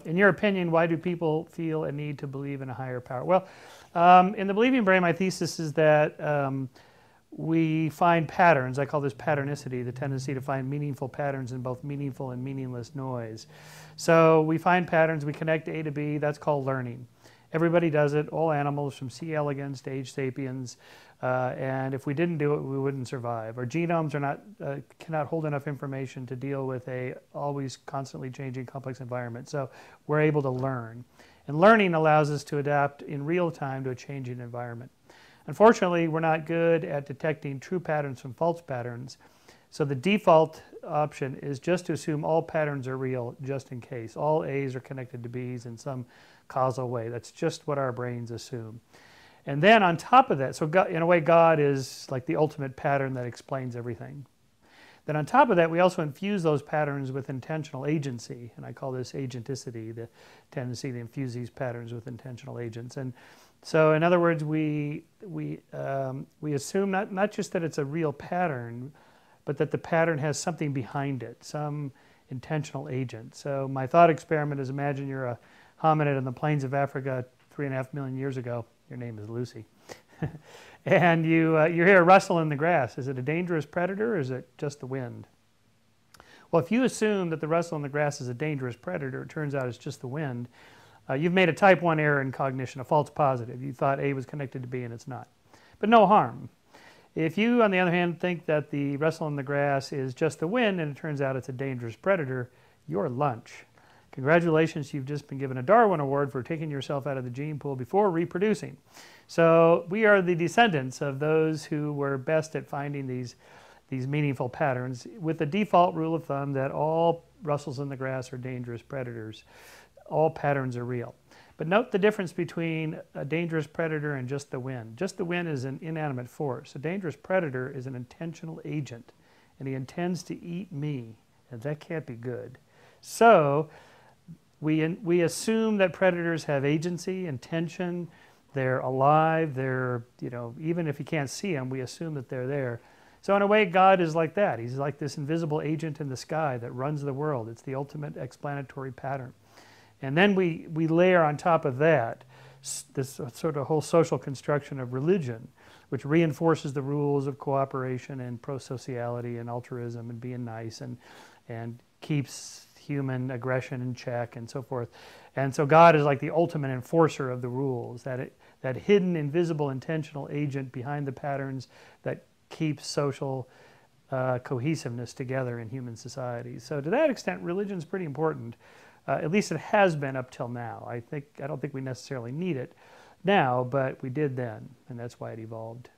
In your opinion, why do people feel a need to believe in a higher power? Well, in the believing brain, my thesis is that we find patterns. I call this patternicity, the tendency to find meaningful patterns in both meaningful and meaningless noise. So we find patterns, we connect A to B, that's called learning. Everybody does it, all animals from C. elegans to H. sapiens, and if we didn't do it, we wouldn't survive. Our genomes are not, cannot hold enough information to deal with a always constantly changing complex environment, so we're able to learn. And learning allows us to adapt in real time to a changing environment. Unfortunately, we're not good at detecting true patterns from false patterns, so the default option is just to assume all patterns are real, just in case. All A's are connected to B's in some causal way. That's just what our brains assume. And then on top of that, so God, in a way, God is like the ultimate pattern that explains everything. Then on top of that, we also infuse those patterns with intentional agency, and I call this agenticity, the tendency to infuse these patterns with intentional agents. And so, in other words, we assume not just that it's a real pattern, but that the pattern has something behind it, some intentional agent. So my thought experiment is, imagine you're a hominid in the plains of Africa 3.5 million years ago. Your name is Lucy. And you hear a rustle in the grass. Is it a dangerous predator, or is it just the wind? Well, if you assume that the rustle in the grass is a dangerous predator, it turns out it's just the wind, you've made a type 1 error in cognition, a false positive. You thought A was connected to B and it's not. But no harm. If you, on the other hand, think that the rustle in the grass is just the wind and it turns out it's a dangerous predator, you're lunch. Congratulations, you've just been given a Darwin Award for taking yourself out of the gene pool before reproducing. So we are the descendants of those who were best at finding these meaningful patterns, with the default rule of thumb that all rustles in the grass are dangerous predators. All patterns are real. But note the difference between a dangerous predator and just the wind. Just the wind is an inanimate force. A dangerous predator is an intentional agent, and he intends to eat me, and that can't be good. So we assume that predators have agency, intention, they're alive, they're, even if you can't see them, we assume that they're there. So in a way, God is like that. He's like this invisible agent in the sky that runs the world. It's the ultimate explanatory pattern. And then we layer on top of that this sort of whole social construction of religion, which reinforces the rules of cooperation and pro-sociality and altruism and being nice and keeps human aggression in check and so forth. And so God is like the ultimate enforcer of the rules, that hidden, invisible, intentional agent behind the patterns that keeps social cohesiveness together in human societies. So to that extent, religion is pretty important. At least it has been up till now. I don't think we necessarily need it now, but we did then, and that's why it evolved.